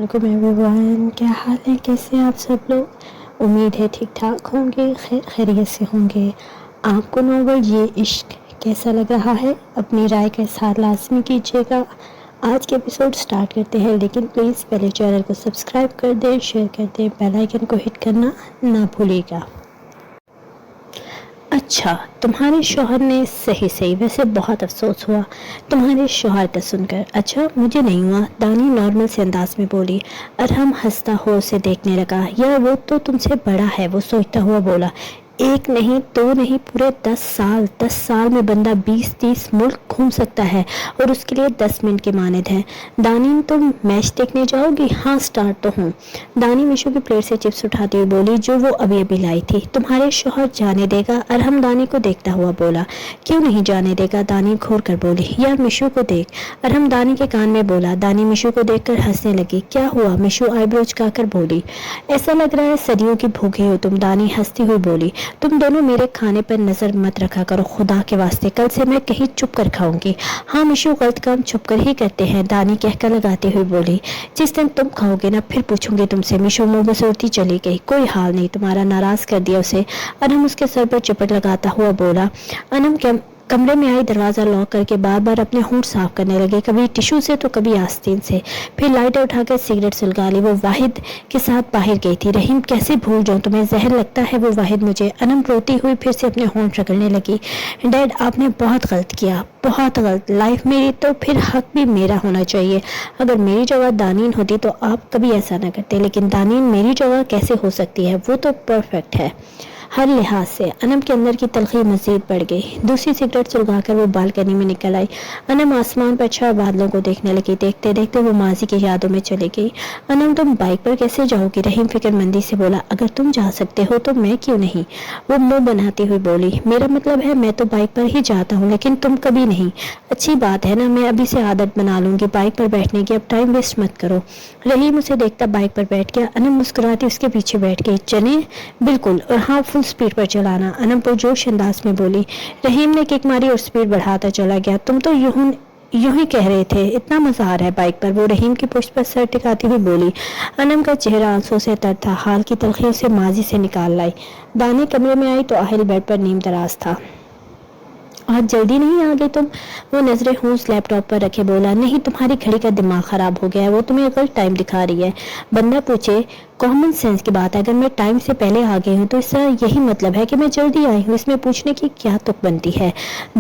وعلیکم ایوری کیا حال ہے؟ کیسے ہیں آپ سب لوگ؟ امید ہے ٹھیک ٹھاک ہوں گے، خیریت سے ہوں گے۔ آپ کو ناول یہ عشق کیسا لگ رہا ہے؟ اپنی رائے کا اظہار لازمی کیجیے گا۔ آج کے ایپیسوڈ سٹارٹ کرتے ہیں، لیکن پلیز پہلے چینل کو سبسکرائب کر دیں، شیئر کر دیں، بیل آئیکن کو ہٹ کرنا نہ بھولیے گا۔ اچھا، تمہارے شوہر نے صحیح ویسے بہت افسوس ہوا تمہارے شوہر کا سن کر۔ اچھا، مجھے نہیں ہوا، دانی نارمل سے انداز میں بولی۔ ارحم ہنستا ہوا اسے دیکھنے لگا۔ یار وہ تو تم سے بڑا ہے، وہ سوچتا ہوا بولا۔ ایک نہیں دو نہیں، پورے 10 سال میں بندہ 20-30 ملک گھوم سکتا ہے، اور اس کے لیے 10 منٹ کے مانند ہیں۔ دانی تم میچ دیکھنے جاؤ گی؟ ہاں سٹارٹ تو ہوں۔ دانی میشو کی پلیٹ سے چپس اٹھاتی ہوئی بولی جو وہ ابھی لائی تھی۔ تمہارے شوہر جانے دے گا؟ ارحم دانی کو دیکھتا ہوا بولا۔ کیوں نہیں جانے دے گا؟ دانی گھور کر بولی۔ یار میشو کو دیکھ، ارحم دانی کے کان میں بولا۔ دانی میشو کو دیکھ کر ہنسنے لگی۔ کیا ہوا؟ میشو آئی برو چکا کر بولی۔ ایسا لگ رہا ہے صدیوں کی بھوکے ہو تم، دانی ہنستی ہوئی بولی۔ تم دونوں میرے کھانے پر نظر مت رکھا کرو خدا کے واسطے، کل سے میں کہیں چھپ کر کھاؤں گی۔ ہاں میشو، غلط کام چھپ کر ہی کرتے ہیں، دانی کہہ کر لگاتے ہوئے بولی۔ جس دن تم کھاؤ گے نا پھر پوچھوں گی تم سے۔ میشو منہ بسورتی چلی گئی۔ کوئی حال نہیں، تمہارا ناراض کر دیا اسے، ارحم اس کے سر پر چپٹ لگاتا ہوا بولا۔ انم کمرے میں آئی، دروازہ لاک کر کے بار بار اپنے ہونٹ صاف کرنے لگے، کبھی ٹشو سے تو کبھی آستین سے۔ پھر لائٹر اٹھا کر سگریٹ سلگا لی۔ وہ واحد کے ساتھ باہر گئی تھی۔ رحیم کیسے بھول جاؤں تمہیں، زہر لگتا ہے وہ واحد مجھے۔ انم روتی ہوئی پھر سے اپنے ہونٹ رگڑنے لگی۔ ڈیڈ آپ نے بہت غلط کیا، بہت غلط۔ لائف میری تو پھر حق بھی میرا ہونا چاہیے۔ اگر میری جگہ دانین ہوتی تو آپ کبھی ایسا نہ کرتے، لیکن دانین میری جگہ کیسے ہو سکتی ہے؟ وہ تو پرفیکٹ ہے ہر لحاظ سے۔ انم کے اندر کی تلخی مزید بڑھ گئی۔ دوسری سگریٹ سلگا کر وہ بالکنی میں نکل آئی۔ انم آسمان پر چھائے بادلوں کو دیکھنے لگی۔ دیکھتے دیکھتے وہ ماضی کی یادوں میں چلی گئی۔ انم تم بائک پر کیسے جاؤ گی؟ رحیم فکر مندی سے بولا۔ اگر تم جا سکتے ہو تو میں کیوں نہیں؟ وہ منہ بناتی ہوئی بولی۔ میرا مطلب ہے میں تو بائک پر ہی جاتا ہوں، لیکن تم کبھی نہیں۔ اچھی بات ہے نا، میں ابھی سے عادت بنا لوں گی بائک پر بیٹھنے کی، اب ٹائم ویسٹ مت کرو۔ رحیم اسے دیکھتا بائک پر بیٹھ گیا۔ انم مسکراتی اس کے پیچھے بیٹھ گئی۔ چلیں؟ بالکل، اور ہاں فل سپیڈ پر چلانا، انم پرجوش انداز میں بولی۔ رحیم نے کک ماری اور سپیڈ بڑھاتا چلا گیا۔ تم تو یوں ہی کہہ رہے تھے، اتنا مزہ آ رہا ہے بائک پر، وہ رحیم کی پشت پر سر ٹکاتی ہوئی بولی۔ انم کا چہرہ آنسوں سے تر تھا، حال کی تلخی اسے ماضی سے نکال لائی۔ دانی کمرے میں آئی تو آہل بیڈ پر نیم دراز تھا۔ آج جلدی نہیں آ گئی تم؟ وہ نظریں ہونس لیپ ٹاپ پر رکھے بولا۔ نہیں، تمہاری گھڑی کا دماغ خراب ہو گیا ہے، وہ تمہیں غلط ٹائم دکھا رہی ہے۔ بندہ پوچھے، کامن سینس کی بات ہے، اگر میں ٹائم سے پہلے آ گئی ہوں تو اس کا یہی مطلب ہے کہ میں جلدی آئی ہوں، اس میں پوچھنے کی کیا تک بنتی ہے؟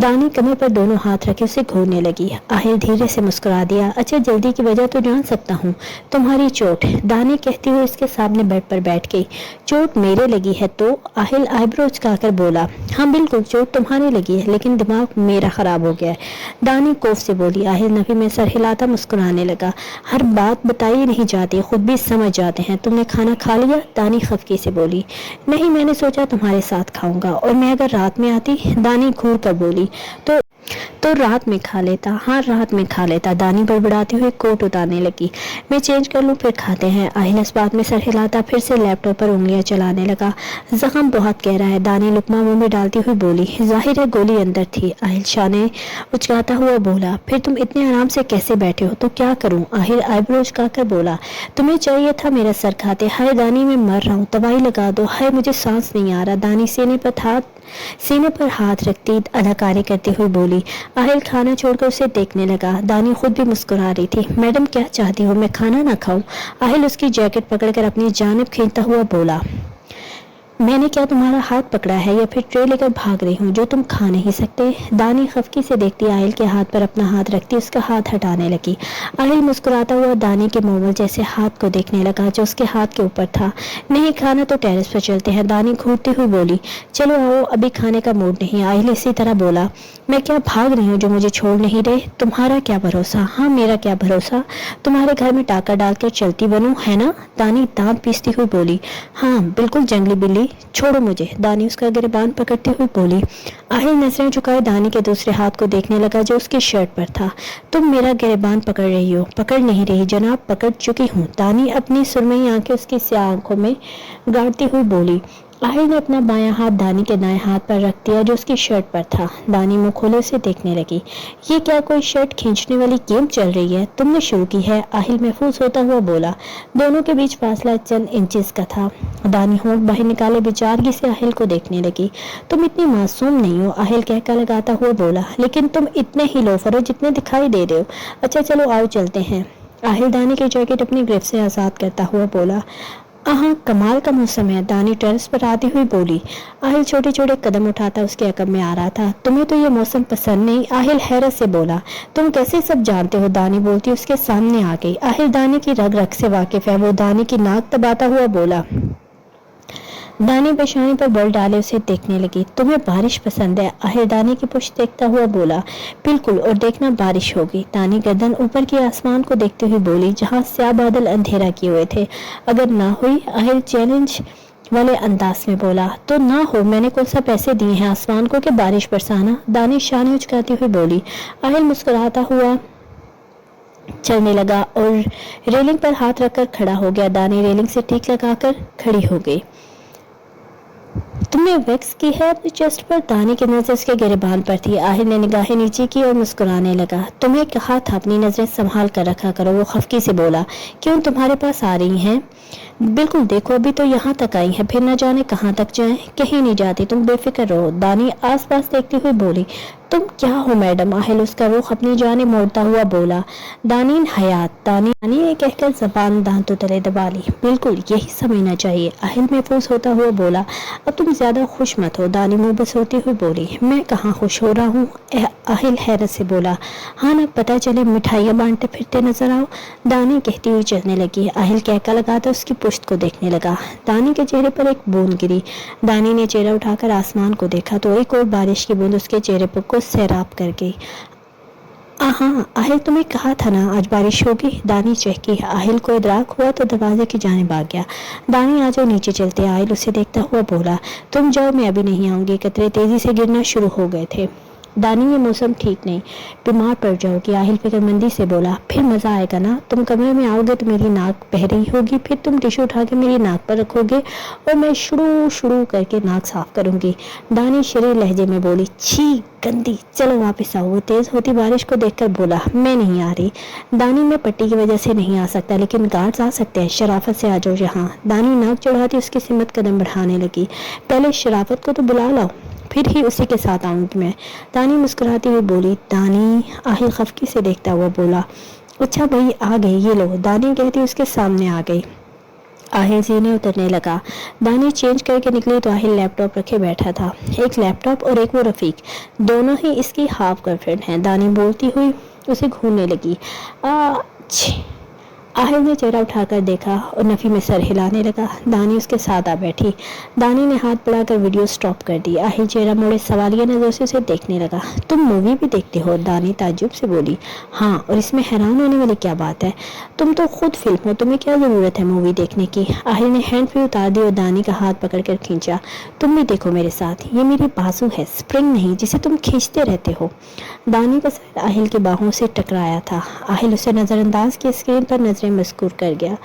دانی کمر پر دونوں ہاتھ رکھے اسے گھورنے لگی۔ آہل دھیرے سے مسکرا دیا۔ اچھا، جلدی کی وجہ تو جان سکتا ہوں؟ تمہاری چوٹ، دانی کہتی ہوئے اس کے سامنے بیڈ پر بیٹھ گئی۔ چوٹ میرے لگی ہے تو؟ آہل آئی برو چکا کر بولا۔ ہاں بالکل، چوٹ تمہارے لگی ہے، لیکن دماغ میرا خراب ہو گیا ہے، دانی کوف سے بولی۔ آہل نفی میں سر ہلاتا مسکرانے لگا۔ ہر بات بتائی نہیں جاتی، خود بھی سمجھ جاتے ہیں۔ تم نے کھانا کھا لیا؟ دانی خفگی سے بولی۔ نہیں، میں نے سوچا تمہارے ساتھ کھاؤں گا، اور میں اگر رات میں آتی، دانی گھور کر بولی، تو رات میں کھا لیتا۔ ہاں رات میں کھا لیتا، دانی بڑبڑاتی ہوئی کوٹ اتارنے لگی۔ میں چینج کر لوں پھر کھاتے ہیں؟ آہل اس بات میں سر ہلاتا پھر سے لیپ ٹاپ پر انگلیاں چلانے لگا۔ زخم بہت گہرا ہے، دانی لقمہ منہ میں ڈالتی ہوئی بولی۔ ظاہر ہے گولی اندر تھی، آہل شانے اچکاتا ہوا بولا۔ پھر تم اتنے آرام سے کیسے بیٹھے ہو؟ تو کیا کروں؟ آہل آئی برو چکا کر بولا۔ تمہیں چاہیے تھا میرا سر کھاتے۔ ہائے دانی میں مر رہا ہوں، دوائی لگا دو۔ ہائے مجھے سانس نہیں آ رہا، دانی سینے پر ہاتھ رکھتی اداکاری کرتی ہوئی بولی۔ آہل کھانا چھوڑ کر اسے دیکھنے لگا۔ دانی خود بھی مسکرا رہی تھی۔ میڈم کیا چاہتی ہو، میں کھانا نہ کھاؤں؟ آہل اس کی جیکٹ پکڑ کر اپنی جانب کھینچتا ہوا بولا۔ میں نے کیا تمہارا ہاتھ پکڑا ہے یا پھر ٹرے لے کر بھاگ رہی ہوں جو تم کھا نہیں سکتے؟ دانی خفکی سے دیکھتی آہل کے ہاتھ پر اپنا ہاتھ رکھتی اس کا ہاتھ ہٹانے لگی۔ آہل مسکراتا ہوا دانی کے مومل جیسے ہاتھ کو دیکھنے لگا جو اس کے ہاتھ کے اوپر تھا۔ نہیں کھانا تو ٹیرس پر چلتے ہیں، دانی گھورتی ہوئی بولی۔ چلو آؤ، ابھی کھانے کا موڈ نہیں، آہل اسی طرح بولا۔ میں کیا بھاگ رہی ہوں جو مجھے چھوڑ نہیں رہے؟ تمہارا کیا بھروسہ؟ ہاں میرا کیا بھروسہ، تمہارے گھر میں ٹاکا ڈال کر چلتی بنوں، ہے نا؟ دانی دانت پیستی ہوئی بولی۔ ہاں بالکل جنگلی بلی، چھوڑو مجھے، دانی اس کا گریبان پکڑتی ہوئی بولی۔ آہل نظریں جھکائے دانی کے دوسرے ہاتھ کو دیکھنے لگا جو اس کی شرٹ پر تھا۔ تم میرا گریبان پکڑ رہی ہو؟ پکڑ نہیں رہی جناب، پکڑ چکی ہوں، دانی اپنی سرمئی آنکھیں اس کی سیاہ آنکھوں میں گاڑتی ہوئی بولی۔ आहिर ने अपना बायां हाथ दानी के दाएं हाथ पर रख दिया जो उसकी शर्ट पर था। दानी मुंह खोले उसे देखने लगी। ये क्या कोई शर्ट खींचने वाली गेम चल रही है? तुमने शुरू की है? आहिल महफूज होता हुआ बोला। दोनों के बीच फासला चंद इंचेस का था। दानी होंठ बाहर निकाले बेचारगी से आहिल को देखने लगी। तुम इतनी मासूम नहीं हो, आहिल कहकर लगाता हुआ बोला, लेकिन तुम इतने ही लोफर हो जितने दिखाई दे रहे हो। अच्छा चलो आओ चलते हैं। आहिल दानी की जैकेट अपनी गिरफ्त से आजाद करता हुआ बोला। हाँ, कमाल का मौसम है, दानी टेरेस पर आती हुई बोली। आहिल छोटे छोटे कदम उठाता उसके अकब में आ रहा था। तुम्हें तो ये मौसम पसंद नहीं? आहिल हैरत से बोला। तुम कैसे सब जानते हो? दानी बोलती उसके सामने आ गई। आहिल दानी की रग रग से वाकिफ है। वो दानी की नाक दबाता हुआ बोला। दानी पेशानी पर बल डाले उसे देखने लगी। तुम्हें बारिश पसंद है? आहिर दानी की पुश्त देखता हुआ बोला। बिल्कुल, और देखना बारिश होगी। दानी गर्दन ऊपर के आसमान को देखते हुए बोली जहां स्याह बादल अंधेरा किए हुए थे। अगर ना हुई? आहिर चैलेंज वाले अंदाज में बोला। तो ना हो, मैंने कौन सा पैसे दिए हैं आसमान को कि बारिश बरसाना? दानी शाने उचकाती हुई बोली। आहिर मुस्कुराता हुआ चलने लगा और रेलिंग पर हाथ रखकर खड़ा हो गया। दानी रेलिंग से टीक लगाकर खड़ी हो गई। तुमने वैक्स की है अपने चेस्ट पर? दानी की नजर उसके गिरेबान पर थी। आहिर ने निगाहें नीचे की और मुस्कुराने लगा। तुम्हें कहा था अपनी नजरें संभाल कर रखा करो, वो खफकी से बोला। क्यों, तुम्हारे पास आ रही हैं? बिल्कुल, देखो अभी तो यहाँ तक आई है, फिर न जाने कहाँ तक जाएं। कहीं नहीं जाती, तुम बेफिक्र रहो। दानी आसपास देखती हुई बोली। तुम क्या हो मैडम? आहिल उसका रुख अपनी जाने मोड़ता हुआ बोला। दानीन हयात। दानी ने कहकर जबान दांतों तले दबा ली। बिल्कुल यही समझना चाहिए, आहिल महफूज होता हुआ बोला। अब तुम ज्यादा खुश मत हो। दानी मुंह बस होती हुई बोली। मैं कहाँ खुश हो रहा हूँ? आहिल हैरत से बोला। हाँ ना, पता चले मिठाइयाँ बांटते फिरते नजर आओ। दानी कहती हुई चलने लगी। आहिल कहकर लगाता उसकी पुश्त को देखने लगा। दानी के चेहरे पर एक बूंद गिरी। दानी ने चेहरा उठाकर आसमान को देखा तो एक और बारिश की बूंद उसके चेहरे पर को सैराब कर गई। हाँ, आहिल तुम्हें कहा था ना आज बारिश होगी। दानी चहकी। आहिल को इदराक हुआ तो दरवाजे की जानिब आ गया। दानी आज वो नीचे चलते। आहिल उसे देखता हुआ बोला। तुम जाओ, मैं अभी नहीं आऊंगी। कतरे तेजी से गिरना शुरू हो गए थे। दानी, ये मौसम ठीक नहीं, बीमार पड़ जाओगी। आहिल फिक्रमंदी से बोला। फिर मजा आएगा ना? तुम कमरे में आओगे तो मेरी नाक बह रही होगी, फिर तुम टिश्यू उठा के मेरी नाक पर रखोगे और मैं शुरू शुरू करके नाक साफ करूंगी। दानी शरीर लहजे में बोली। छी गंदी, चलो वापस आओ। वो तेज होती बारिश को देखकर बोला। मैं नहीं आ रही। दानी, मैं पट्टी की वजह से नहीं आ सकता, लेकिन गार्ड्स आ सकते हैं। शराफत से आ जाओ यहाँ। दानी नाक चढ़ाती उसकी सिमत कदम बढ़ाने लगी। पहले शराफत को तो बुला लाओ, फिर ही उसी के साथ आऊंगी मैं। दानी मुस्कुराती हुई बोली। दानी, आहिल खफकी से देखता हुआ बोला। अच्छा भाई आ गई, ये लो। दानी कहती उसके सामने आ गई। आहिल सीने उतरने लगा। दानी चेंज करके निकली तो आहिल लैपटॉप रखे बैठा था। एक लैपटॉप और एक वो रफीक, दोनों ही इसकी हाफ गर्लफ्रेंड हैं। दानी बोलती हुई उसे घूरने लगी। आहिल ने चेहरा उठाकर देखा और नफी में सर हिलाने लगा। दानी उसके साथ आ बैठी। दानी ने हाथ बढ़ाकर वीडियो स्टॉप कर दी। आहिल चेहरा मोड़े सवालिया नजर से उसे देखने लगा। तुम मूवी भी देखते हो? दानी ताज्जुब से बोली। हाँ, और इसमें हैरान होने वाली क्या बात है? तुम तो खुद फिल्म हो, तुम्हें क्या जरूरत है मूवी देखने की? आहिल ने हैंड फ्री उतार दी और दानी का हाथ पकड़कर खींचा। तुम भी देखो मेरे साथ, ये मेरी बाजू है, स्प्रिंग नहीं जिसे तुम खींचते रहते हो। दानी का सर आहिल की बाहों से टकराया था। आहिल उसे नजरअंदाज की स्क्रीन पर नजरें मस्कूर कर गया।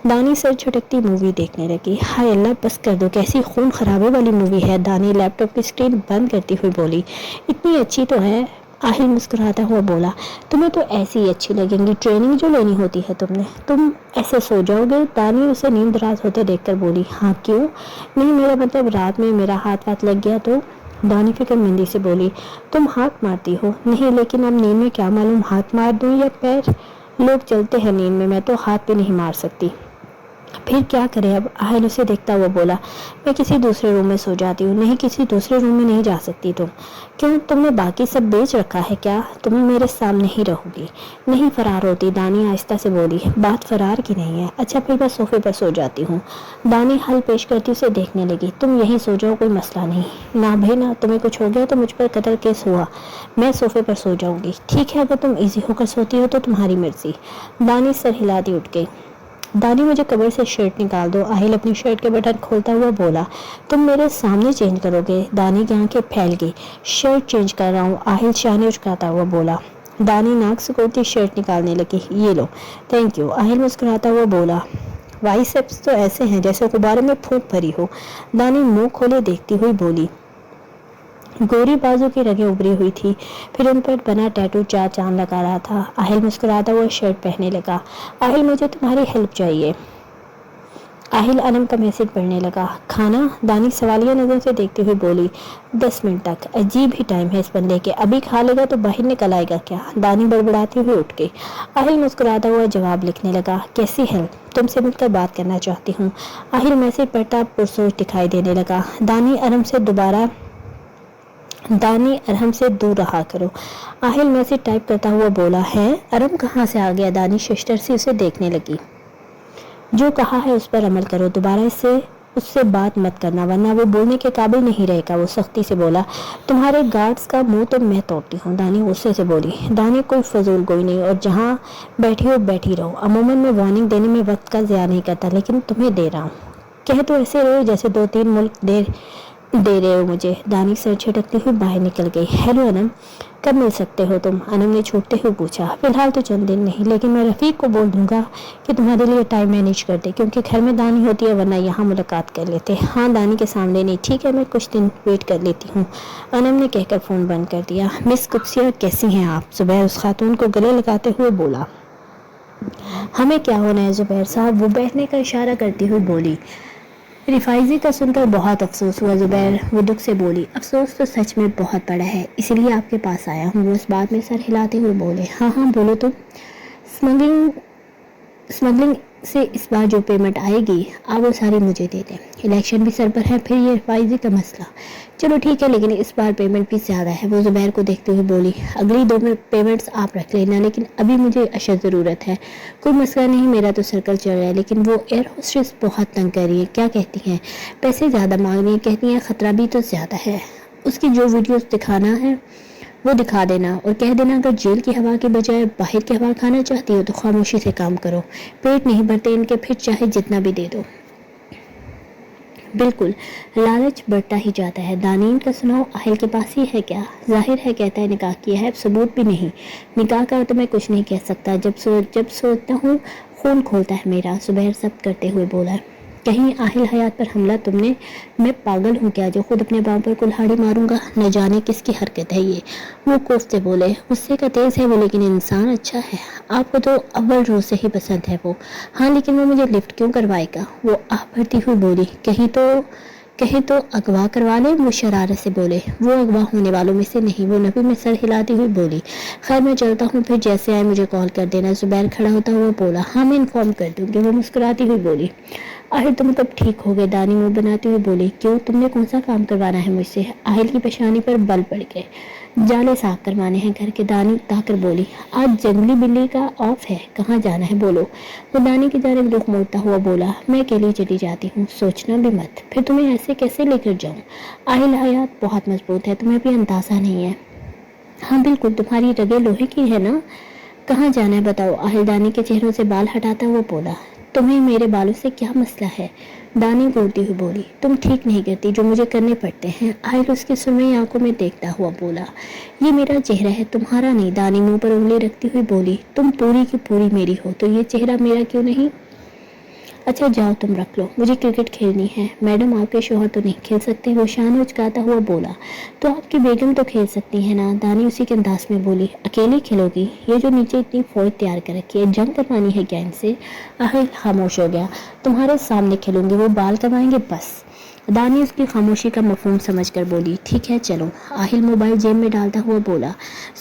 दानी सर झटकती मूवी देखने लगी। हाय अल्लाह, बस कर दो, कैसी खून खराबे वाली मूवी है। दानी लैपटॉप की स्क्रीन बंद करती हुई बोली। इतनी अच्छी तो है। आहिल मुस्कुराता हुआ बोला। तुम्हें तो ऐसी ही अच्छी लगेंगी, ट्रेनिंग जो लेनी होती है तुमने। तुम ऐसे सो जाओगे? दानी उसे नींद दराज होते देखकर बोली। हाँ क्यों नहीं, मेरा मतलब रात में मेरा हाथ वाथ लग गया तो? दानी फिक्रमंदी से बोली। तुम हाथ मारती हो? नहीं, लेकिन अब नींद में क्या मालूम हाथ मार दूं या पैर। लोग चलते हैं नींद में, मैं तो हाथ भी नहीं मार सकती। फिर क्या करे अब? आहिल उसे देखता हुआ बोला। मैं किसी दूसरे रूम में सो जाती हूँ। नहीं, किसी दूसरे रूम में नहीं जा सकती तुम। क्यों, तुमने बाकी सब बेच रखा है क्या? तुम मेरे सामने ही रहोगी। नहीं फरार होती। दानी आहिस्ता से बोली। बात फरार की नहीं है। अच्छा फिर मैं सोफे पर सो जाती हूँ। दानी हल पेश करती उसे देखने लगी। तुम यहीं सो जाओ, कोई मसला नहीं। ना भाई ना, तुम्हें कुछ हो गया तो मुझ पर कत्ल केस हुआ, मैं सोफे पर सो जाऊंगी। ठीक है, अगर तुम इजी होकर सोती हो तो तुम्हारी मर्जी। दानी सर हिला दी उठ गई। दानी, मुझे कबर से शर्ट निकाल दो। आहिल अपनी शर्ट के बटन खोलता हुआ बोला। तुम मेरे सामने चेंज करोगे? दानी की आंखें फैल गई। शर्ट चेंज कर रहा हूँ। आहिल शाने उचकाता हुआ बोला। दानी नाक से कोती शर्ट निकालने लगी। ये लो। Thank you. आहिल मुस्कुराता हुआ बोला। बाइसेप्स तो ऐसे हैं जैसे गुब्बारे में फूंक भरी हो। दानी मुंह खोले देखती हुई बोली। गोरी बाजू की रगें उभरी हुई थी, फिर उन पर बना टैटू चार चांद लगा रहा था। आहिल मुस्कुराता हुआ शर्ट पहनने लगा। आहिल, मुझे तुम्हारी हेल्प चाहिए। आहिल अनम का मैसेज पढ़ने लगा। खाना? दानी सवालिया नजर से देखती हुई बोली। 10 मिनट तक। अजीब ही टाइम है इस बंदे के, अभी खा लेगा तो बाहर निकल आएगा क्या? दानी बड़बड़ाती हुई उठ गई। आहिल मुस्कुराता हुआ जवाब लिखने लगा। कैसी हेल्प? तुमसे मिलकर बात करना चाहती हूँ। आहिल मैसेज पढ़ता पुरसोच दिखाई देने लगा। दानी अरहम से दूर रहा करो। आहिल मैसेज टाइप करता हुआ बोला। है? अरहम कहाँ से आ गया? दानी शिश्तर से उसे देखने लगी। जो कहा है उस पर अमल करो, दोबारा उससे बात मत करना वरना वो बोलने के काबिल नहीं रहेगा। वो सख्ती से बोला। तुम्हारे गार्ड्स का मुंह तो मैं तोड़ती हूँ। दानी गुस्से से बोली। दानी कोई फजूल गोई नहीं, और जहाँ बैठी हो बैठी रहो। अमूमन मैं वार्निंग देने में वक्त का ज़िया नहीं करता, लेकिन तुम्हें दे रहा हूँ। कह तो ऐसे रहे जैसे 2-3 मुल्क दे रहे हो मुझे। दानी सर झटकती हुई बाहर निकल गई। हेलो अनम, कब मिल सकते हो तुम? अनम ने छूटते हुए पूछा। फिलहाल तो चंद दिन नहीं, लेकिन मैं रफ़ीक को बोल दूंगा कि तुम्हारे लिए टाइम मैनेज कर दे, क्योंकि घर में दानी होती है, वरना यहाँ मुलाकात कर लेते। हाँ, दानी के सामने नहीं। ठीक है, मैं कुछ दिन वेट कर लेती हूँ। अनम ने कहकर फ़ोन बंद कर दिया। मिस कुत्सिया, कैसी हैं आप? जुबैर उस खातून को गले लगाते हुए बोला। हमें क्या होना है जुबैर साहब? वो बैठने का इशारा करती हुई बोली। रिफाइजी का सुनकर बहुत अफसोस हुआ जुबैर, वो दुख से बोली। अफसोस तो सच में बहुत बड़ा है, इसलिए आपके पास आया हूँ। वो इस बात में सर हिलाते हुए बोले। हाँ हाँ बोलो तुम। स्मगलिंग से इस बार जो पेमेंट आएगी आप वो सारी मुझे दे दें। इलेक्शन भी सर पर है, फिर ये रिफाइजी का मसला। चलो ठीक है, लेकिन इस बार पेमेंट भी ज़्यादा है। वो जुबैर को देखते हुए बोली। अगली 2 पेमेंट्स आप रख लेना, लेकिन अभी मुझे अशद ज़रूरत है। कोई मसला नहीं, मेरा तो सर्कल चल रहा है, लेकिन वो एयर होस्टेस बहुत तंग कर रही है। क्या कहती हैं? पैसे ज़्यादा मांग रही है, कहती हैं ख़तरा भी तो ज़्यादा है। उसकी जो वीडियोस दिखाना है वो दिखा देना, और कह देना अगर जेल की हवा के बजाय बाहर की हवा खाना चाहती हो तो खामोशी से काम करो। पेट नहीं भरते इनके, फिर चाहे जितना भी दे दो। बिल्कुल, लालच बढ़ता ही जाता है। दानीन का सुनाओ, आहिल के पास ही है क्या? जाहिर है कहता है निकाह किया है, सबूत भी नहीं। निकाह का तो मैं कुछ नहीं कह सकता, जब सोचता हूँ खून खोलता है मेरा। सुबह सब करते हुए बोला। कहीं आहिल हयात पर हमला तुमने? मैं पागल हूँ क्या जो खुद अपने बाप पर कुल्हाड़ी मारूंगा? न जाने किसकी हरकत है ये। वो कोफ्ते बोले। गुस्से का तेज है वो, लेकिन इंसान अच्छा है। आपको तो अव्वल रोज से ही पसंद है वो। हाँ, लेकिन वो मुझे लिफ्ट क्यों करवाएगा? वो आह भरती हुई बोली। कहे तो अगवा करवा ले। वो शरारत से बोले। वो अगवा होने वालों में से नहीं। वो नबी में सर हिलाती हुई बोली। खैर मैं चलता हूँ, फिर जैसे आए मुझे कॉल कर देना। जुबैर खड़ा होता हुआ बोला। हाँ, मैं इन्फॉर्म कर दूंगी। वो मुस्कुराती हुई बोली। आहिल तुम कब ठीक हो गए? दानी मुंह बनाते हुए बोली। क्यों, तुमने कौन सा काम करवाना है मुझसे? आहिल की पेशानी पर बल पड़ गए। जाले साफ करवाने हैं घर के। दानी ताकर बोली। आज जंगली बिल्ली का ऑफ है, कहाँ जाना है बोलो? वो दानी की जानिब रुख मोड़ता हुआ बोला। मैं अकेली चली जाती हूँ, सोचना भी मत। फिर तुम्हें ऐसे कैसे लेकर जाऊँ? आहिल हयात बहुत मजबूत है, तुम्हें भी अंदाजा नहीं है। हाँ बिल्कुल, तुम्हारी रगें लोहे की है ना। कहाँ जाना है बताओ? आहिल दानी के चेहरों से बाल हटाता हुआ बोला। तुम्हें मेरे बालों से क्या मसला है? दानी घूरती हुई बोली। तुम ठीक नहीं करती जो मुझे करने पड़ते हैं। आहिल उसकी सुरमई आंखों में देखता हुआ बोला। ये मेरा चेहरा है, तुम्हारा नहीं। दानी मुंह पर उंगली रखती हुई बोली। तुम पूरी की पूरी मेरी हो, तो ये चेहरा मेरा क्यों नहीं? अच्छा जाओ तुम रख लो, मुझे क्रिकेट खेलनी है। मैडम आपके शौहर तो नहीं खेल सकते? वो शान उचकाता हुआ बोला। तो आपकी बेगम तो खेल सकती है ना? दानी उसी के अंदाज में बोली। अकेली खेलोगी? ये जो नीचे इतनी फौज तैयार कर रखी है, जंग करवानी है क्या इनसे? आहिल खामोश हो गया। तुम्हारे सामने खेलूंगी, वो बाल करवाएंगे बस। दानी उसकी खामोशी का मफहूम समझकर बोली। ठीक है चलो। आहिल मोबाइल जेब में डालता हुआ बोला।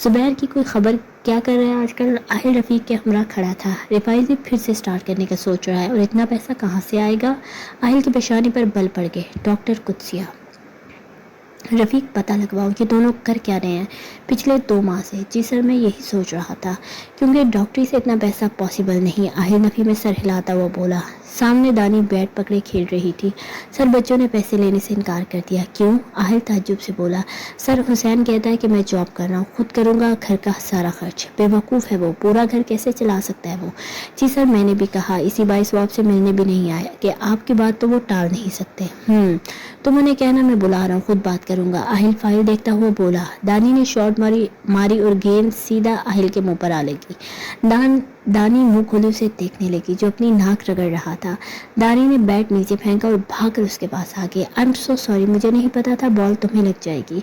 जुबैर की कोई खबर? क्या कर रहा है आजकल? आहिल रफ़ीक के हमरा खड़ा था। रिफाइजी फिर से स्टार्ट करने का सोच रहा है, और इतना पैसा कहाँ से आएगा? आहिल की पेशानी पर बल पड़ गए। डॉक्टर कुत्सिया। रफ़ीक पता लगवाओ ये दोनों कर क्या रहे हैं पिछले 2 माह से। जी सर, मैं यही सोच रहा था, क्योंकि डॉक्टरी से इतना पैसा पॉसिबल नहीं। आहिल नफ़ी में सर हिलाता हुआ बोला। सामने दानी बैट पकड़े खेल रही थी। सर बच्चों ने पैसे लेने से इनकार कर दिया। क्यों? आहिल ताज्जुब से बोला। सर हुसैन कहता है कि मैं जॉब कर रहा हूँ, खुद करूँगा घर का सारा खर्च। बेवकूफ़ है वो, पूरा घर कैसे चला सकता है वो? जी सर, मैंने भी कहा, इसी बाइस वो आपसे मिलने भी नहीं आया कि आपकी बात तो वो टाल नहीं सकते। तुम उन्हें कहना मैं बुला रहा हूँ, खुद बात करूँगा। आहिल फाइल देखता हुआ बोला। दानी ने शॉट मारी और गेंद सीधा आहिल के मुंह पर आ लगी। दानी मुंह खोले उसे देखने लगी जो अपनी नाक रगड़ रहा था। दानी ने बैट नीचे फेंका और भागकर उसके पास आ गई। आई एम सो सॉरी, मुझे नहीं पता था बॉल तुम्हें लग जाएगी।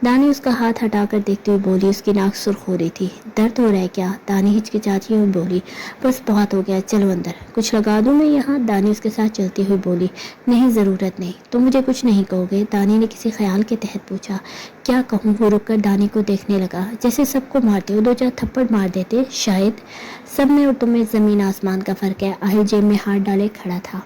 दानी उसका हाथ हटाकर देखते हुए बोली। उसकी नाक सुर्ख हो रही थी। दर्द हो रहा है क्या? दानी हिचकिचाती हुई बोली। बस बहुत हो गया, चलो अंदर। कुछ लगा दूं मैं यहाँ? दानी उसके साथ चलती हुई बोली। नहीं, ज़रूरत नहीं, तुम मुझे कुछ नहीं कहोगे? दानी ने किसी ख्याल के तहत पूछा। क्या कहूँ? वो रुककर दानी को देखने लगा। जैसे सबको मारते हो, 2-4 थप्पड़ मार देते शायद। सब में और तुम में ज़मीन आसमान का फ़र्क है। आहिल जेब में हाथ डाले खड़ा था।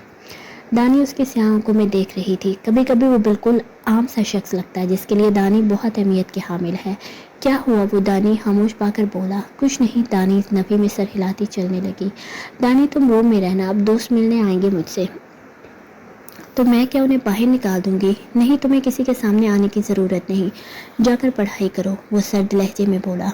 दानी उसकी स्याह आंखों में देख रही थी। कभी कभी वो बिल्कुल आम सा शख्स लगता है जिसके लिए दानी बहुत अहमियत के हामिल है। क्या हुआ? वो दानी खामोश पाकर बोला। कुछ नहीं। दानी नफ़ी में सर हिलाती चलने लगी। दानी तुम रूम में रहना, अब दोस्त मिलने आएंगे मुझसे तो मैं क्या उन्हें बाहर निकाल दूंगी? नहीं, तुम्हें किसी के सामने आने की ज़रूरत नहीं, जाकर पढ़ाई करो, वो सर्द लहजे में बोला।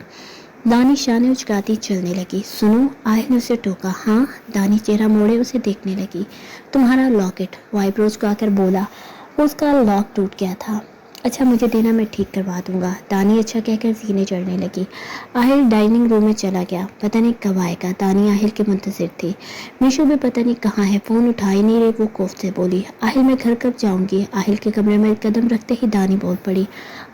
दानी शाने उचकाती चलने लगी। सुनो, आहिल ने उसे टोका। हाँ? दानी चेहरा मोड़े उसे देखने लगी। तुम्हारा लॉकेट, वो आईब्रोज को आकर बोला। उसका लॉक टूट गया था। अच्छा, मुझे देना, मैं ठीक करवा दूंगा। दानी अच्छा कहकर सीने चढ़ने लगी। आहिल डाइनिंग रूम में चला गया। पता नहीं कब आएगा। दानी आहिल के मुंतज़िर थी। मीशू भी पता नहीं कहाँ है, फ़ोन उठा ही नहीं रही। वो कोफ से बोली। आहिल, मैं घर कब जाऊंगी? आहिल के कमरे में कदम रखते ही दानी बोल पड़ी।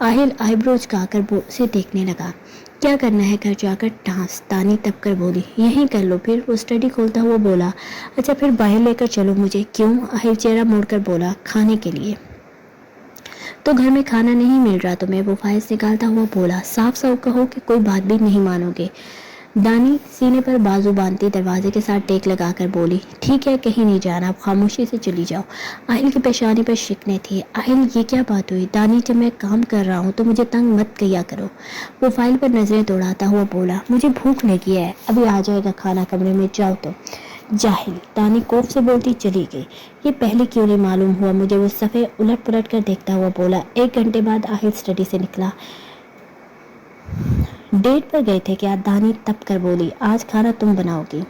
आहिल आईब्रोज का आकर उसे देखने लगा। क्या करना है घर जाकर? डांस। दानी तब कर बोली। यहीं कर लो फिर। वो स्टडी खोलता हुआ बोला। अच्छा, फिर बाहर लेकर चलो मुझे। क्यों? आहिल चेहरा मोड़कर बोला। खाने के लिए। तो घर में खाना नहीं मिल रहा तुम्हें? वो फाइल्स निकालता हुआ बोला। साफ साफ कहो कि कोई बात भी नहीं मानोगे। दानी सीने पर बाजू बांधती दरवाजे के साथ टेक लगाकर बोली। ठीक है, कहीं नहीं जाना, आप खामोशी से चली जाओ। आहिल की पेशानी पर शिकने थी। आहिल, ये क्या बात हुई? दानी, जब मैं काम कर रहा हूँ तो मुझे तंग मत किया करो। वो फाइल पर नजरें दौड़ाता हुआ बोला। मुझे भूख लगी है, अभी आ जाएगा खाना कमरे में, जाओ तो। जाहिल, दानी कोफ से बोलती चली गई। ये पहले क्यों नहीं मालूम हुआ मुझे? वो सफ़े उलट पुलट कर देखता हुआ बोला। 1 घंटे बाद आहिल स्टडी से निकला। डेट पर गए थे क्या? दानी तप कर बोली। आज खाना तुम बनाओगी।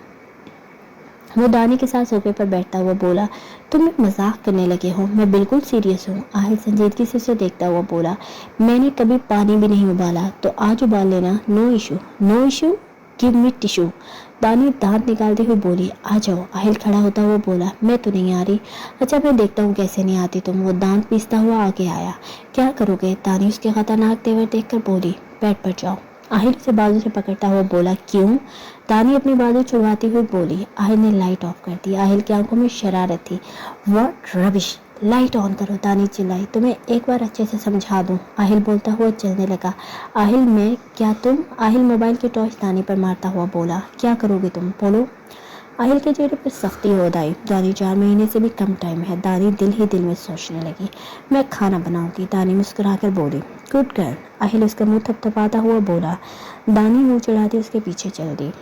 वो दानी के साथ सोफे पर बैठता हुआ बोला। तुम एक मजाक करने लगे हो, मैं बिल्कुल सीरियस हूँ। आहिल संजीदगी से उसे देखता हुआ बोला। मैंने कभी पानी भी नहीं उबाला, तो आज उबाल लेना, no issue. No issue? Give me tissue. दानी दांत निकालते हुए बोली। आ जाओ। आहिल खड़ा होता हुआ बोला। मैं तो नहीं आ रही। अच्छा, मैं देखता हूँ कैसे नहीं आती तुम। वो दांत पीसता हुआ आगे आया। क्या करोगे? दानी उसके खतरनाक तेवर देखकर बोली। बेड पर जाओ। आहिल उसे बाजू से पकड़ता हुआ बोला। क्यों? दानी अपनी बाजू छुड़वाती हुई बोली। आहिल ने लाइट ऑफ कर दी। आहिल की आंखों में शरारत थी। What rubbish! लाइट ऑन करो, दानी चिल्लाई। तुम्हें एक बार अच्छे से समझा दूं। आहिल बोलता हुआ चलने लगा। आहिल, मैं? क्या तुम? आहिल मोबाइल की टॉर्च दानी पर मारता हुआ बोला। क्या करोगे तुम? बोलो। आहिल के चेहरे पर सख्ती हो आई। दानी, 4 महीने से भी कम टाइम है। दानी दिल ही दिल में सोचने लगी। मैं खाना बनाऊंगी। दानी मुस्कुराकर बोली। Good girl. आहिल उसका मुंह थपथपाता हुआ बोला। दानी मुंह चढ़ाती उसके पीछे चल दी।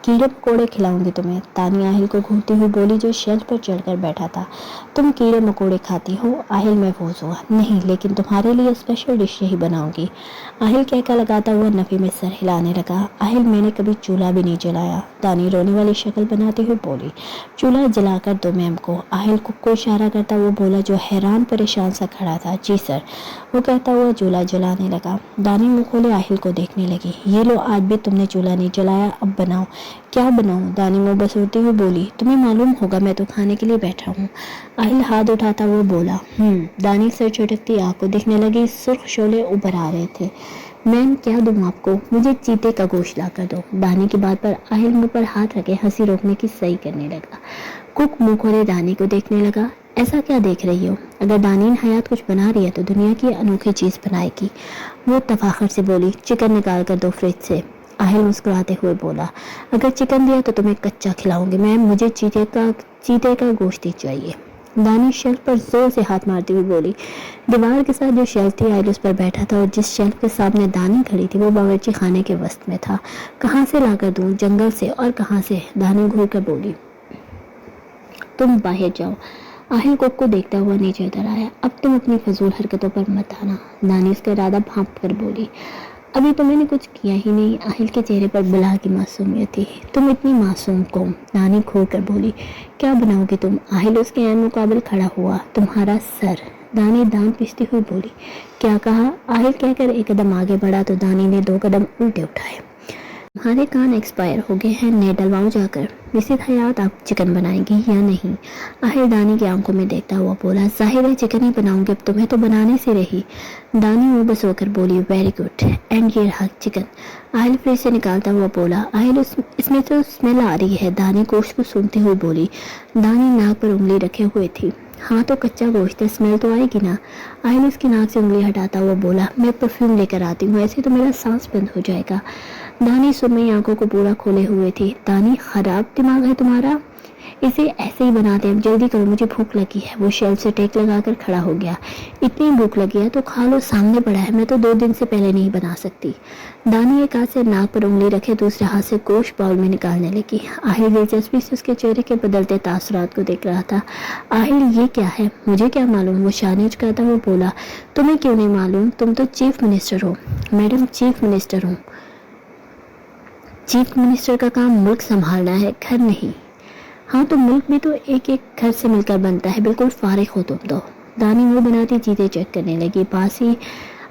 कीड़े मकोड़े खिलाऊंगी तुम्हें। दानी आहिल को घूरती हुई बोली जो शेल्फ पर चढ़कर बैठा था। तुम कीड़े मकोड़े खाती हो? आहिल महफूज हुआ। नहीं, लेकिन तुम्हारे लिए स्पेशल डिश ही बनाऊंगी। आहिल कहकर लगाता हुआ नफी में सर हिलाने लगा। आहिल, मैंने कभी चूल्हा भी नहीं जलाया। दानी रोने वाली शक्ल बनाती हुई बोली। चूल्हा जलाकर दो मैम को। आहिल कुक को इशारा करता हुआ बोला जो हैरान परेशान सा खड़ा था। जी सर, वो कहता हुआ चूल्हा जलाने लगा। दानी मुंह खोले आहिल को देखने लगी। ये लो, आज भी तुमने चूल्हा नहीं जलाया, अब बनाओ। क्या बनाऊं? दानी मुंह बसोरती हुई बोली। तुम्हें मालूम होगा मैं तो खाने के लिए बैठा हूँ। आहिल हाथ उठाता हुआ बोला। दानी सर झटकती आँख को देखने लगी। सुर्ख शोले उभर आ रहे थे। मैम, क्या दूं आपको? मुझे चीते का गोश्त ला कर दो। दानी की बात पर आहिल मुंह पर हाथ रखे हंसी रोकने की सही करने लगा। कुक मुंह खोले दानी को देखने लगा। ऐसा क्या देख रही हो? अगर दानीन हयात कुछ बना रही है तो दुनिया की अनोखी चीज़ बनाएगी। वो तफाखर से बोली। चिकन निकाल कर दो फ्रिज से। आहिल मुस्कुराते हुए बोला। अगर चिकन दिया तो तुम्हें कच्चा खिलाऊंगी। मैम, मुझे चीते का गोश्त ही चाहिए। दानी शेल्फ पर जोर से हाथ मारती हुई बोली। दीवार के साथ जो शेल्फ थी, आहिल उस पर बैठा था और जिस शेल्फ के सामने दानी खड़ी थी वो बावर्ची खाने के वस्त में था। कहाँ से लाकर दूं? जंगल से। और कहाँ से? दानी घूर कर बोली। तुम बाहर जाओ। आहिल कुक को देखता हुआ नीचे उतर आया। अब तुम अपनी फजूल हरकतों पर मत आना। दानी उसका इरादा भांप कर बोली। अभी तो मैंने कुछ किया ही नहीं। आहिल के चेहरे पर बला की मासूमियत थी। तुम इतनी मासूम कौम? दानी खोल कर बोली। क्या बनाओगी तुम? आहिल उसके ऐन मुकाबिल खड़ा हुआ। तुम्हारा सर। दानी दांत पीसती हुई बोली। क्या कहा? आहिल कहकर 1 कदम आगे बढ़ा तो दानी ने 2 कदम उल्टे उठाए। हमारे कान एक्सपायर हो गए हैं, नेट डलवाऊं जाकर। मिसेस हयात आप चिकन बनाएंगी या नहीं? आहिर दानी की आंखों में देखता हुआ बोला, जाहिर है चिकन ही बनाऊंगी, अब तुम्हें तो बनाने से रही। दानी मुंह बस होकर बोली, वेरी गुड, एंड ये रहा चिकन। आहिल फ्रिज से निकालता हुआ बोला, आहिल इसमें तो स्मेल आ रही है। दानी गोश्त को सूंघते हुए बोली। दानी नाक पर उंगली रखे हुए थी। हाँ तो कच्चा गोश्त है, स्मेल तो आएगी ना। आहिल उसकी नाक से उंगली हटाता हुआ बोला, मैं परफ्यूम लेकर आती हूँ, ऐसे तो मेरा सांस बंद हो जाएगा। दानी सुरमई आंखों को पूरा खोले हुए थी। दानी खराब दिमाग है तुम्हारा, इसे ऐसे ही बनाते हैं, जल्दी करो मुझे भूख लगी है। वो शेल्फ से टेक लगाकर खड़ा हो गया। इतनी भूख लगी है तो खा लो, सामने पड़ा है, मैं तो 2 दिन से पहले नहीं बना सकती। दानी एक हाथ से नाक पर उंगली रखे दूसरे हाथ से गोश्त बाउल में निकालने लगी। आहिल दिलचस्पी से उसके चेहरे के बदलते तासुरात को देख रहा था। आहिल ये क्या है? मुझे क्या मालूम, वो शानिज करता हुआ बोला। तुम्हें क्यों नहीं मालूम, तुम तो चीफ मिनिस्टर हो। मैडम चीफ मिनिस्टर हूँ। चीफ मिनिस्टर का काम मुल्क संभालना है, घर नहीं। हाँ तो मुल्क भी तो एक एक घर से मिलकर बनता है, बिल्कुल फारिग हो तुम तो। दानी मुंह बनाती चीजें चेक करने लगी। पास ही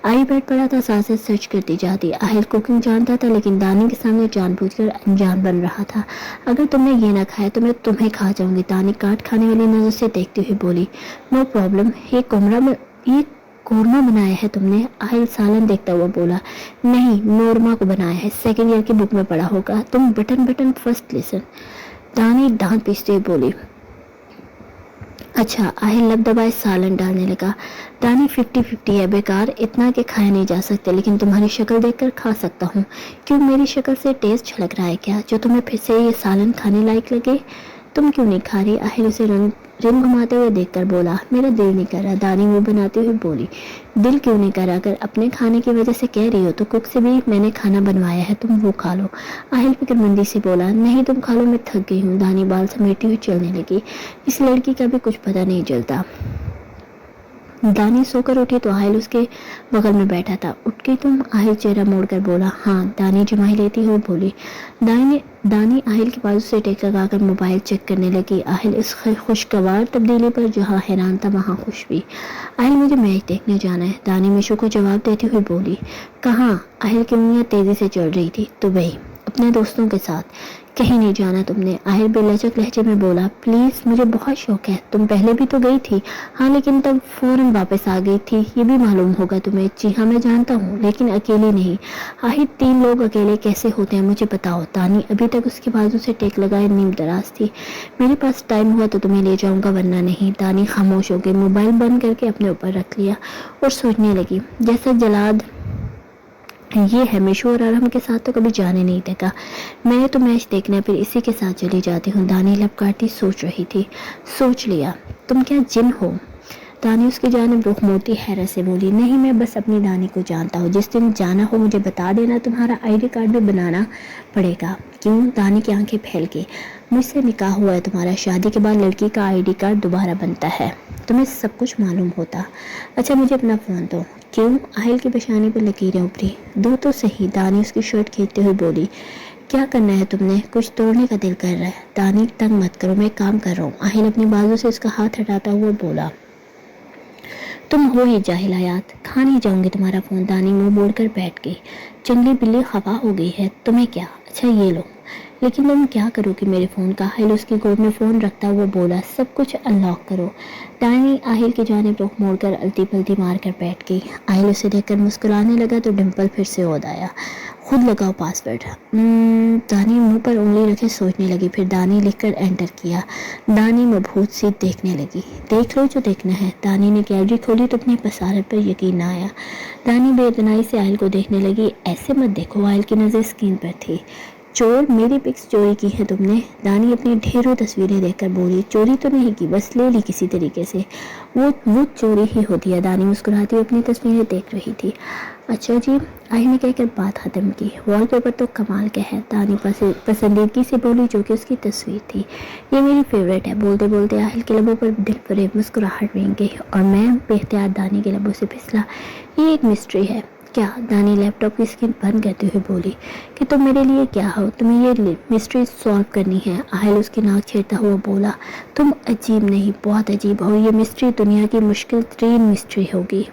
आई बेड पड़ा था, सांसें सर्च करती जाती। आहिल कुकिंग जानता था लेकिन दानी के सामने जानबूझकर अनजान बन रहा था। अगर तुमने ये ना खाया तो मैं तुम्हें खा जाऊंगी। दानी काट खाने वाली नजर से देखती हुई बोली, नो प्रॉब्लम। ये कोरमा बनाया है तुमने? आहिल सालन देखता हुआ बोला, नहीं नोरमा को बनाया है, 2nd ईयर की बुक में पढ़ा होगा। तुम बटन फर्स्ट लेसन। दानी दांत पीसते हुए बोली, अच्छा। आहिल लब दबाए सालन डालने लगा। दानी 50-50 है, बेकार, इतना के खाया नहीं जा सकते, लेकिन तुम्हारी शक्ल देखकर खा सकता हूँ। क्यों, मेरी शक्ल से टेस्ट झलक रहा है क्या, जो तुम्हें फिर से ये सालन खाने लायक लगे? तुम क्यों नहीं खा रही? आहिल उसे रिंग घुमाते हुए देखकर बोला, मेरा दिल नहीं कर रहा। दानी मुंह बनाते हुए बोली, दिल क्यों नहीं कर रहा? अगर अपने खाने की वजह से कह रही हो तो कुक से भी मैंने खाना बनवाया है, तुम वो खा लो। आहिल फिक्रमंदी से बोला, नहीं तुम खा लो, मैं थक गई हूँ। दानी बाल समेटती हुई चलने लगी। इस लड़की का भी कुछ पता नहीं चलता। दानी सोकर उठी तो आहिल उसके बगल में बैठा था। उठ गई तुम? आहिल चेहरा मोड़कर बोला, हाँ। दानी जमाई लेती हुई बोली। दानी आहिल के बाजू से टेक लगाकर मोबाइल चेक करने लगी। आहिल इस खुशगवार तब्दीली पर जहाँ हैरान था वहाँ खुश भी। आहिल मुझे मैच देखने जाना है। दानी मिशु को जवाब देती हुई बोली। कहाँ? आहिल की उंगलियां तेजी से चल रही थी। दुबई, अपने दोस्तों के साथ। कहीं नहीं जाना तुमने? आहिल बेलचक लहजे में बोला, प्लीज मुझे बहुत शौक है। तुम पहले भी तो गई थी। हाँ लेकिन तब फौरन वापस आ गई थी, ये भी मालूम होगा तुम्हें। जी हाँ मैं जानता हूँ, लेकिन अकेली नहीं। आहिल 3 लोग अकेले कैसे होते हैं मुझे बताओ। दानी अभी तक उसके बाजू से टेक लगाए नीम दराज थी। मेरे पास टाइम हुआ तो तुम्हें ले जाऊंगा, वरना नहीं। दानी खामोश हो गई, मोबाइल बंद करके अपने ऊपर रख लिया और सोचने लगी, जैसा जलाद ये है, मिशु और अरहम के साथ तो कभी जाने नहीं देगा। मैंने तो मैच देखना, फिर इसी के साथ चली जाती हूँ। दानी लब काटती सोच रही थी। सोच लिया? तुम क्या जिन हो? दानी उसकी जानिब रुख मोड़ती हैरत से बोली, नहीं मैं बस अपनी दानी को जानता हूँ। जिस दिन जाना हो मुझे बता देना, तुम्हारा ID कार्ड भी बनाना पड़ेगा। क्यों? दानी की आंखें फैल गई। मुझसे निकाह हुआ है तुम्हारा, शादी के बाद लड़की का ID कार्ड दोबारा बनता है, तुम्हें सब कुछ मालूम होता। अच्छा मुझे अपना फ़ोन दो। क्यों? आहिल की पेशानी पर लकीरें उभरी। दो तो सही। दानी उसकी शर्ट खींचते हुए बोली, क्या करना है तुमने? कुछ तोड़ने का दिल कर रहा है। दानी तंग मत करो, मैं काम कर रहा हूँ। आहिल अपनी बाजू से उसका हाथ हटाता हुआ बोला, तुम हो ही जाहिल हयात, खा नहीं जाऊंगी तुम्हारा फोन। दानी मुंह मोड़कर बैठ गई। जंगली बिल्ली खफा हो गई है, तुम्हें क्या? अच्छा ये लो। लेकिन तुम क्या करोगी मेरे फ़ोन का? आहिल उसकी गोद में फ़ोन रखता हुआ बोला, सब कुछ अनलॉक करो। दानी आहिल की जानिब रुख मोड़कर अलती पलती मार कर बैठ गई। आहिल उसे देखकर मुस्कुराने लगा तो डिम्पल फिर से ओद आया, खुद लगाओ पासवर्ड। दानी मुंह पर उंगली रखे सोचने लगी, फिर दानी लिखकर एंटर किया। दानी मबहूत सी देखने लगी। देख लो जो देखना है। दानी ने गैलरी खोली तो अपनी पसारत पर यकीन न आया। दानी बेइतनाई से आहिल को देखने लगी। ऐसे मत देखो। आहिल की नज़र स्क्रीन पर थी। चोर, मेरी पिक्स चोरी की है तुमने? दानी अपनी ढेरों तस्वीरें देखकर बोली, चोरी तो नहीं की, बस ले ली किसी तरीके से। वो चोरी ही होती है। दानी मुस्कुराती हुई अपनी तस्वीरें देख रही थी। अच्छा जी, आहिल ने कहकर बात खत्म की। वॉलपेपर तो कमाल का है। दानी पसंदीदगी से बोली, जो कि उसकी तस्वीर थी। ये मेरी फेवरेट है। बोलते बोलते आहिल के लबों पर दिल फरेब मुस्कुराहट रेंग गई और मैं बेख्तियार दानी के लबों से फिसला। ये एक मिस्ट्री है। क्या? दानी लैपटॉप की स्क्रीन बंद करते हुए बोली कि तुम मेरे लिए क्या हो, तुम्हें ये मिस्ट्री सॉल्व करनी है। आहिल उसकी नाक छेड़ता हुआ बोला, तुम अजीब नहीं, बहुत अजीब हो। ये मिस्ट्री दुनिया की मुश्किल तरीन मिस्ट्री होगी।